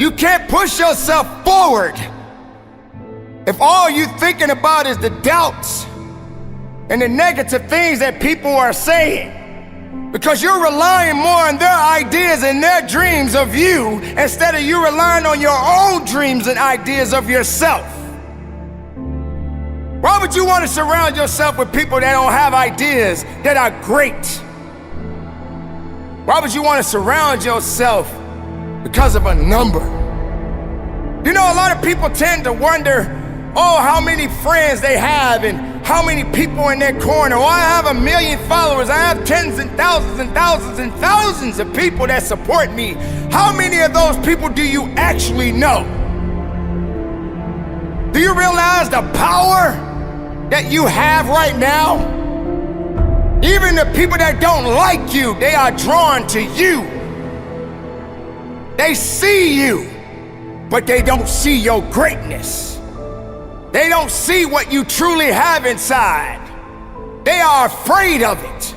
You can't push yourself forward if all you're thinking about is the doubts and the negative things that people are saying. Because you're relying more on their ideas and their dreams of you instead of you relying on your own dreams and ideas of yourself. Why would you want to surround yourself with people that don't have ideas that are great? Why would you want to surround yourself because of a number? You know, a lot of people tend to wonder, oh, how many friends they have and how many people in their corner. Oh, I have 1 million followers. I have tens and thousands and thousands and thousands of people that support me. How many of those people do you actually know? Do you realize the power that you have right now? Even the people that don't like you, they are drawn to you. They see you, but they don't see your greatness. They don't see what you truly have inside. They are afraid of it.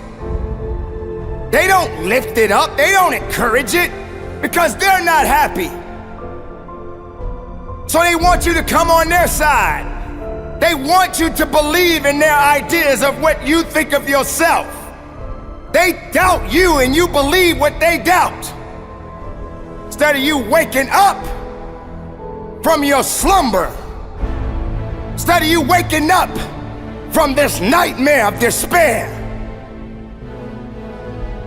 They don't lift it up. They don't encourage it because they're not happy. So they want you to come on their side. They want you to believe in their ideas of what you think of yourself. They doubt you and you believe what they doubt. Instead of you waking up from your slumber, instead of you waking up from this nightmare of despair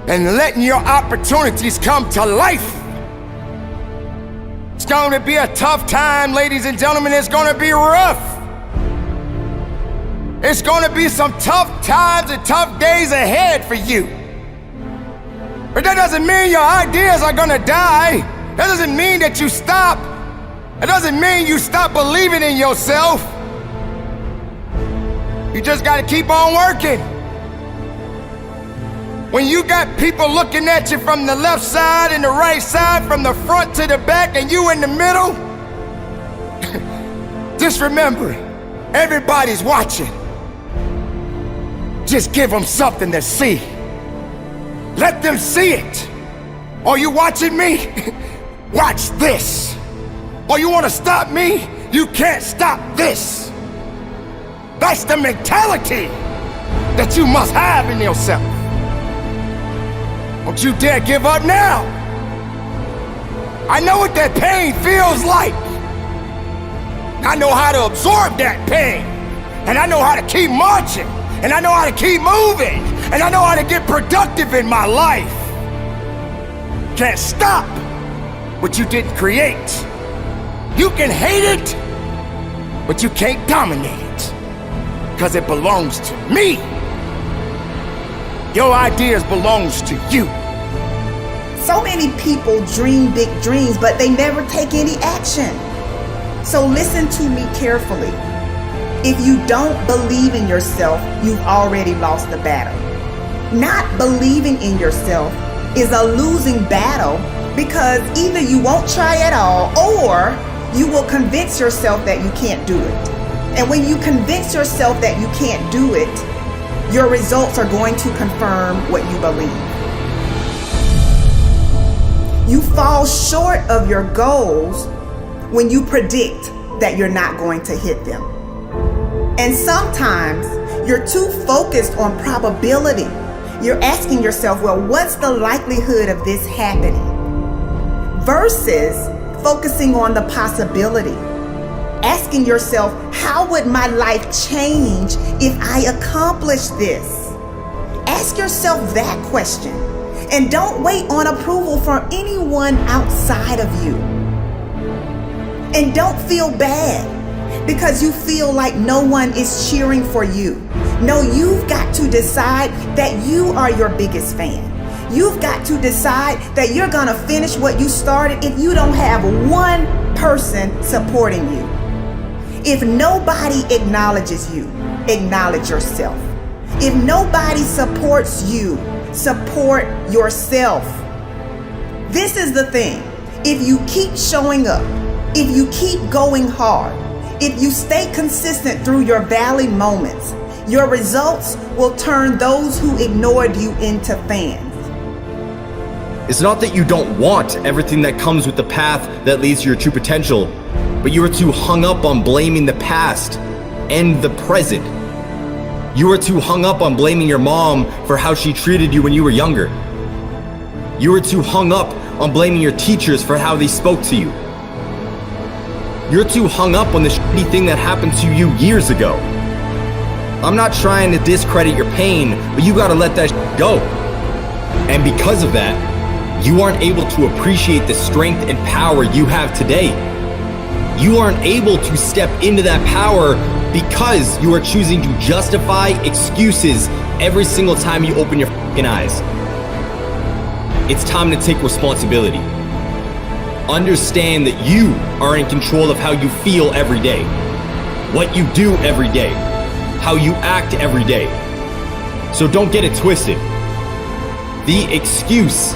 and letting your opportunities come to life. It's going to be a tough time, ladies and gentlemen. It's going to be rough. It's going to be some tough times and tough days ahead for you. But that doesn't mean your ideas are going to die. That doesn't mean that you stop. That doesn't mean you stop believing in yourself. You just got to keep on working. When you got people looking at you from the left side and the right side, from the front to the back, and you in the middle, just remember, everybody's watching. Just give them something to see. Let them see it. Are you watching me? Watch this. Or you want to stop me? You can't stop this. That's the mentality that you must have in yourself. Don't you dare give up now. I know what that pain feels like. I know how to absorb that pain. And I know how to keep marching. And I know how to keep moving. And I know how to get productive in my life. Can't stop what you didn't create. You can hate it, but you can't dominate it. Because it belongs to me. Your ideas belongs to you. So many people dream big dreams, but they never take any action. So listen to me carefully. If you don't believe in yourself, you've already lost the battle. Not believing in yourself is a losing battle because either you won't try at all or you will convince yourself that you can't do it. And when you convince yourself that you can't do it, your results are going to confirm what you believe. You fall short of your goals when you predict that you're not going to hit them. And sometimes you're too focused on probability. You're asking yourself, well, what's the likelihood of this happening? Versus focusing on the possibility. Asking yourself, how would my life change if I accomplish this? Ask yourself that question. And don't wait on approval from anyone outside of you. And don't feel bad because you feel like no one is cheering for you. No, you've got to decide that you are your biggest fan. You've got to decide that you're gonna finish what you started if you don't have one person supporting you. If nobody acknowledges you, acknowledge yourself. If nobody supports you, support yourself. This is the thing. If you keep showing up, if you keep going hard, if you stay consistent through your valley moments, your results will turn those who ignored you into fans. It's not that you don't want everything that comes with the path that leads to your true potential, but you are too hung up on blaming the past and the present. You are too hung up on blaming your mom for how she treated you when you were younger. You are too hung up on blaming your teachers for how they spoke to you. You're too hung up on the shitty thing that happened to you years ago. I'm not trying to discredit your pain, but you gotta let that shit go. And because of that, you aren't able to appreciate the strength and power you have today. You aren't able to step into that power because you are choosing to justify excuses every single time you open your fucking eyes. It's time to take responsibility. Understand that you are in control of how you feel every day, what you do every day, how you act every day. So don't get it twisted. The excuse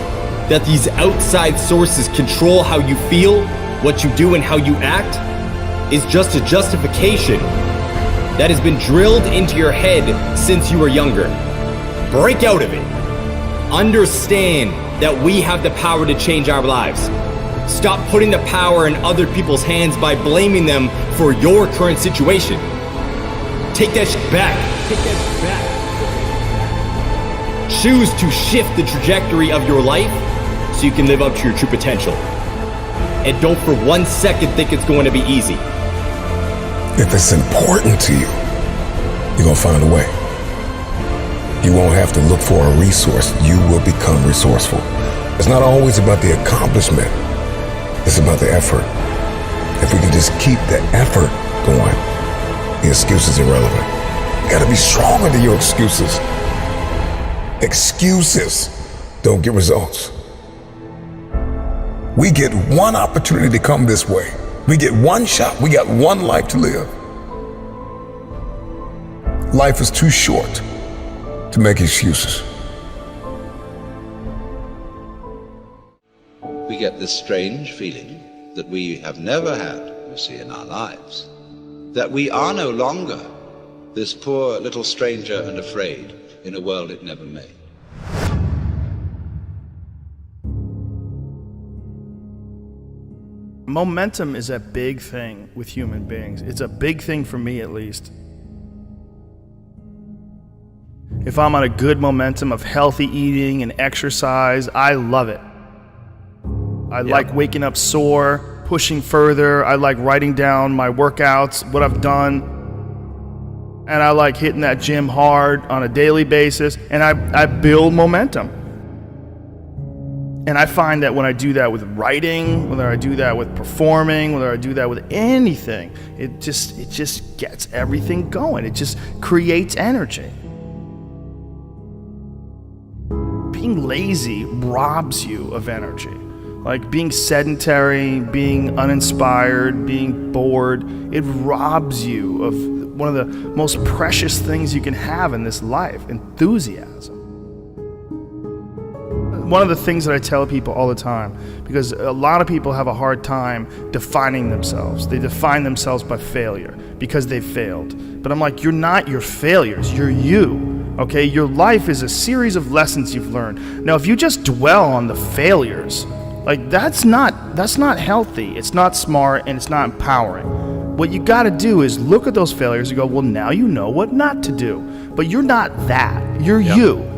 that these outside sources control how you feel, what you do, and how you act is just a justification that has been drilled into your head since you were younger. Break out of it. Understand that we have the power to change our lives. Stop putting the power in other people's hands by blaming them for your current situation. Take that shit back. Take that shit back. Choose to shift the trajectory of your life so you can live up to your true potential. And don't for 1 second think it's going to be easy. If it's important to you, you're gonna find a way. You won't have to look for a resource. You will become resourceful. It's not always about the accomplishment. It's about the effort. If we can just keep the effort going, the excuse is irrelevant. You gotta be stronger than your excuses. Excuses don't get results. We get one opportunity to come this way. We get one shot. We got one life to live. Life is too short to make excuses. We get this strange feeling that we have never had, you see, in our lives, that we are no longer this poor little stranger and afraid in a world it never made. Momentum is a big thing with human beings. It's a big thing for me, at least. If I'm on a good momentum of healthy eating and exercise, I love it. I like waking up sore, pushing further. I like writing down my workouts, what I've done. And I like hitting that gym hard on a daily basis. And I build momentum. And I find that when I do that with writing, whether I do that with performing, whether I do that with anything, it just gets everything going. It just creates energy. Being lazy robs you of energy. Like being sedentary, being uninspired, being bored, it robs you of one of the most precious things you can have in this life, enthusiasm. One of the things that I tell people all the time, because a lot of people have a hard time defining themselves. They define themselves by failure because they failed. But I'm like, you're not your failures, you're you. Okay, your life is a series of lessons you've learned. Now, if you just dwell on the failures, like that's not healthy, it's not smart, and it's not empowering. What you gotta do is look at those failures and go, well, now you know what not to do. But you're not that, you're you.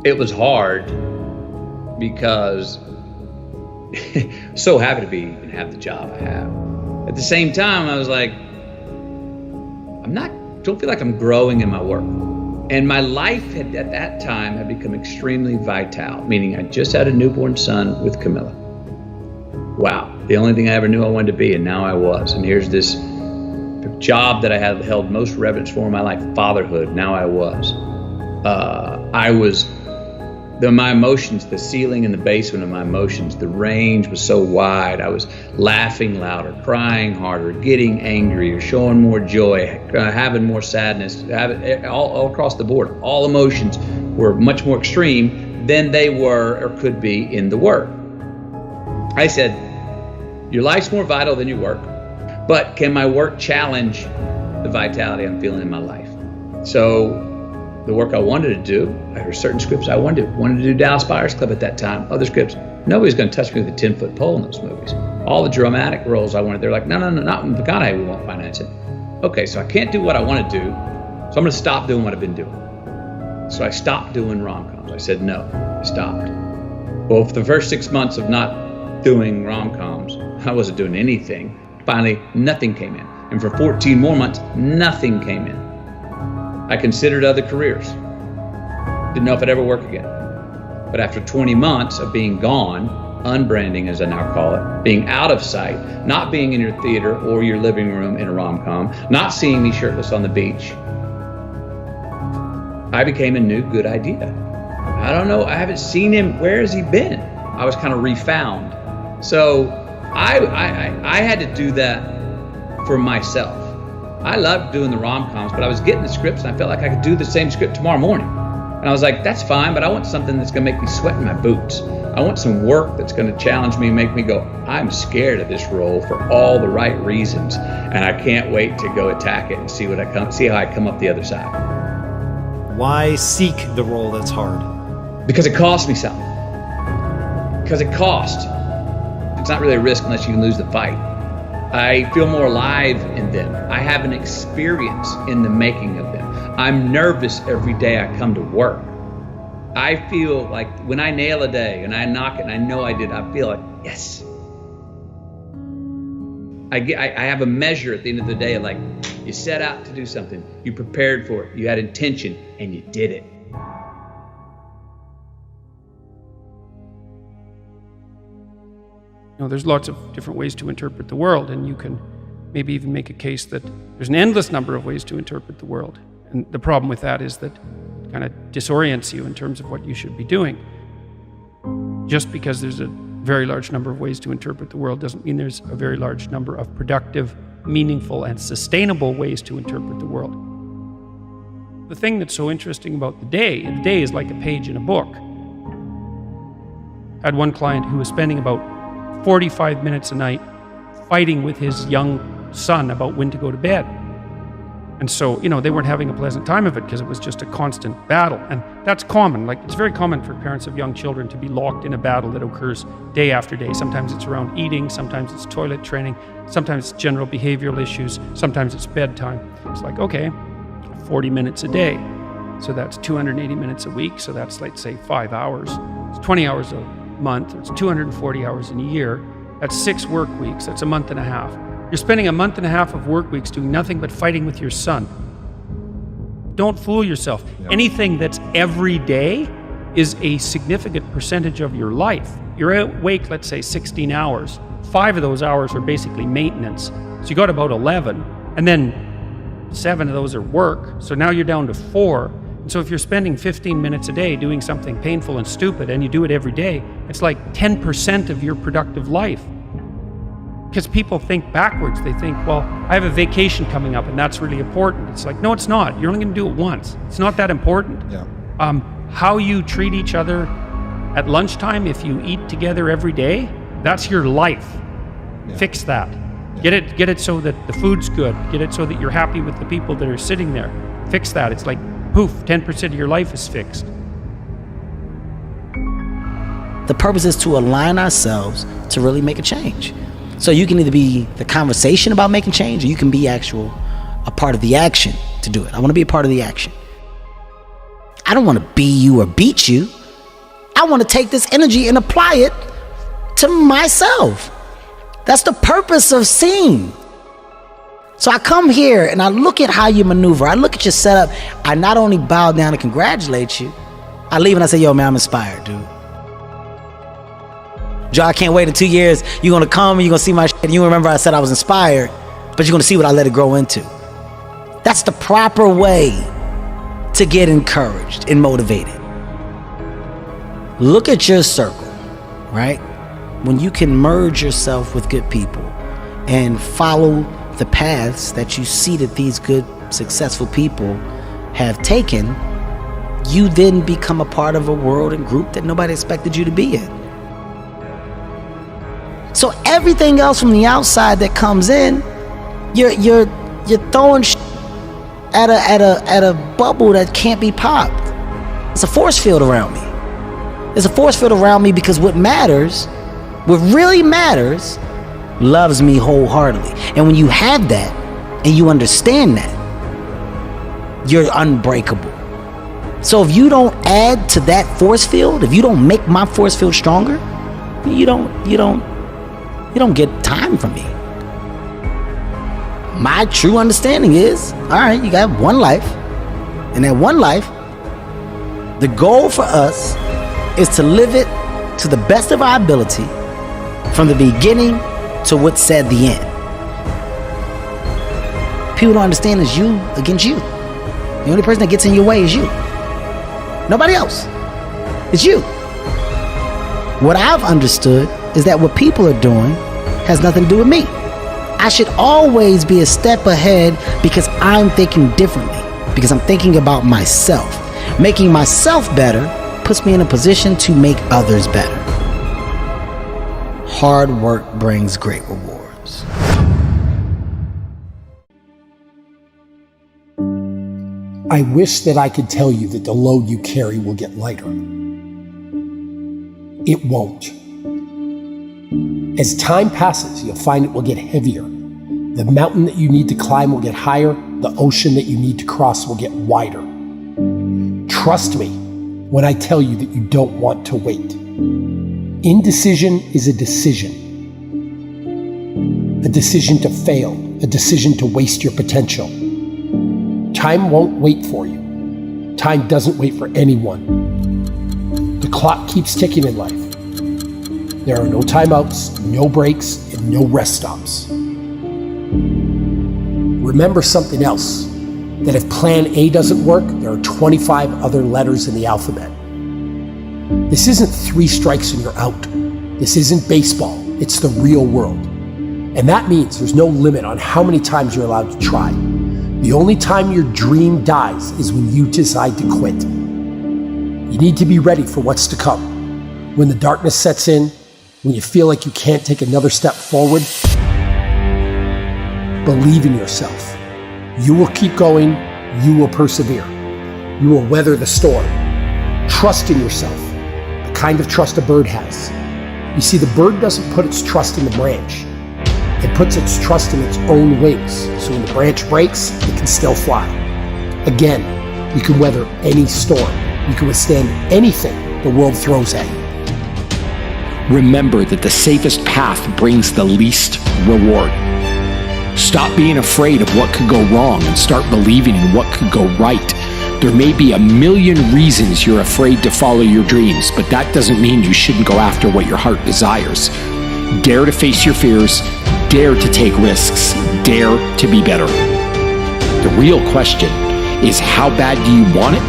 It was hard because so happy to be and have the job I have. At the same time, I was like, don't feel like I'm growing in my work. And my life at that time had become extremely vital, meaning I just had a newborn son with Camilla. Wow, the only thing I ever knew I wanted to be, and now I was. And here's this job that I had held most reverence for in my life, fatherhood. Now I was. My emotions, the ceiling and the basement of my emotions, the range was so wide. I was laughing louder, crying harder, getting angrier, showing more joy, having more sadness, all across the board. All emotions were much more extreme than they were or could be in the work. I said, your life's more vital than your work, but can my work challenge the vitality I'm feeling in my life? So the work I wanted to do. There were certain scripts I wanted to do Dallas Buyers Club at that time. Other scripts, nobody's going to touch me with a 10-foot pole in those movies. All the dramatic roles I wanted, they're like, no, not in McConaughey, we won't finance it. Okay, so I can't do what I want to do, so I'm going to stop doing what I've been doing. So I stopped doing rom-coms. I said no, I stopped. Well, for the first 6 months of not doing rom-coms, I wasn't doing anything. Finally, nothing came in. And for 14 more months, nothing came in. I considered other careers. Didn't know if I'd ever work again. But after 20 months of being gone, unbranding as I now call it, being out of sight, not being in your theater or your living room in a rom-com, not seeing me shirtless on the beach, I became a new good idea. I don't know, I haven't seen him, where has he been? I was kind of refound. So I had to do that for myself. I loved doing the rom-coms, but I was getting the scripts and I felt like I could do the same script tomorrow morning. And I was like, that's fine, but I want something that's gonna make me sweat in my boots. I want some work that's gonna challenge me and make me go, I'm scared of this role for all the right reasons, and I can't wait to go attack it and see how I come up the other side. Why seek the role that's hard? Because it costs me something. Because it costs. It's not really a risk unless you can lose the fight. I feel more alive in them. I have an experience in the making of them. I'm nervous every day I come to work. I feel like when I nail a day and I knock it and I know I did, I feel like, yes. I have a measure at the end of the day of like, you set out to do something, you prepared for it, you had intention, and you did it. You know, there's lots of different ways to interpret the world, and you can maybe even make a case that there's an endless number of ways to interpret the world. And the problem with that is that it kind of disorients you in terms of what you should be doing. Just because there's a very large number of ways to interpret the world doesn't mean there's a very large number of productive, meaningful, and sustainable ways to interpret the world. The thing that's so interesting about the day is like a page in a book. I had one client who was spending about 45 minutes a night fighting with his young son about when to go to bed. And so, you know, they weren't having a pleasant time of it because it was just a constant battle. And that's common. Like, it's very common for parents of young children to be locked in a battle that occurs day after day. Sometimes it's around eating, sometimes it's toilet training, sometimes it's general behavioral issues, sometimes it's bedtime. It's like, okay, 40 minutes a day. So that's 280 minutes a week. So that's, let's say, 5 hours. It's 20 hours a month. It's 240 hours in a year. That's 6 work weeks. That's a month and a half. You're spending a month and a half of work weeks doing nothing but fighting with your son. Don't fool yourself. Yeah. Anything that's every day is a significant percentage of your life. You're awake, let's say, 16 hours. 5 of those hours are basically maintenance. So you got about 11, and then 7 of those are work. So now you're down to 4. And so if you're spending 15 minutes a day doing something painful and stupid, and you do it every day, it's like 10% of your productive life. Because people think backwards. They think, well, I have a vacation coming up and that's really important. It's like, no, it's not. You're only going to do it once. It's not that important. Yeah. How you treat each other at lunchtime, if you eat together every day, that's your life. Yeah. Fix that. Yeah. Get it so that the food's good. Get it so that you're happy with the people that are sitting there. Fix that. It's like, poof, 10% of your life is fixed. The purpose is to align ourselves to really make a change. So you can either be the conversation about making change, or you can be a part of the action to do it. I want to be a part of the action. I don't want to be you or beat you. I want to take this energy and apply it to myself. That's the purpose of seeing. So I come here and I look at how you maneuver. I look at your setup. I not only bow down and congratulate you, I leave and I say, yo, man, I'm inspired, dude. Joe, I can't wait in 2 years. You're going to come and you're going to see my shit. And you remember I said I was inspired, but you're going to see what I let it grow into. That's the proper way to get encouraged and motivated. Look at your circle, right? When you can merge yourself with good people and follow the paths that you see that these good, successful people have taken, you then become a part of a world and group that nobody expected you to be in. So everything else from the outside that comes in, you're throwing at a bubble that can't be popped. It's a force field around me. It's a force field around me because what really matters, loves me wholeheartedly. And when you have that and you understand that, you're unbreakable. So if you don't add to that force field, if you don't make my force field stronger, you don't get time from me. My true understanding is, all right, you got one life, and that one life, the goal for us is to live it to the best of our ability, from the beginning to what's said the end. People don't understand it's you against you. The only person that gets in your way is you. Nobody else. It's you. What I've understood is that what people are doing has nothing to do with me. I should always be a step ahead because I'm thinking differently, because I'm thinking about myself. Making myself better puts me in a position to make others better. Hard work brings great rewards. I wish that I could tell you that the load you carry will get lighter. It won't. As time passes, you'll find it will get heavier. The mountain that you need to climb will get higher. The ocean that you need to cross will get wider. Trust me when I tell you that you don't want to wait. Indecision is a decision. A decision to fail, a decision to waste your potential. Time won't wait for you. Time doesn't wait for anyone. The clock keeps ticking in life. There are no timeouts, no breaks, and no rest stops. Remember something else, that if plan A doesn't work, there are 25 other letters in the alphabet. This isn't 3 strikes and you're out. This isn't baseball, it's the real world. And that means there's no limit on how many times you're allowed to try. The only time your dream dies is when you decide to quit. You need to be ready for what's to come. When the darkness sets in, when you feel like you can't take another step forward, believe in yourself. You will keep going, you will persevere. You will weather the storm. Trust in yourself, the kind of trust a bird has. You see, the bird doesn't put its trust in the branch. It puts its trust in its own wings, so when the branch breaks, it can still fly. Again, you can weather any storm. You can withstand anything the world throws at you. Remember that the safest path brings the least reward. Stop being afraid of what could go wrong and start believing in what could go right. There may be a million reasons you're afraid to follow your dreams, but that doesn't mean you shouldn't go after what your heart desires. Dare to face your fears, dare to take risks, dare to be better. The real question is, how bad do you want it?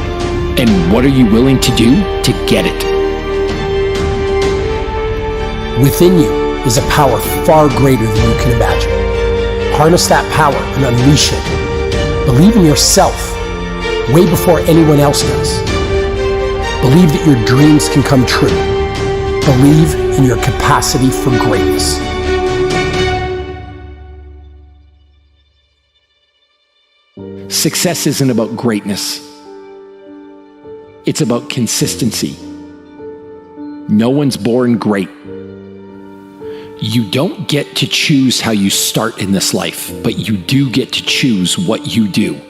And what are you willing to do to get it? Within you is a power far greater than you can imagine. Harness that power and unleash it. Believe in yourself way before anyone else does. Believe that your dreams can come true. Believe in your capacity for greatness. Success isn't about greatness. It's about consistency. No one's born great. You don't get to choose how you start in this life, but you do get to choose what you do.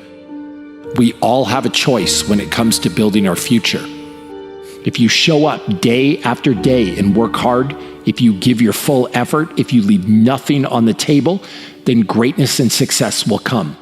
We all have a choice when it comes to building our future. If you show up day after day and work hard, if you give your full effort, if you leave nothing on the table, then greatness and success will come.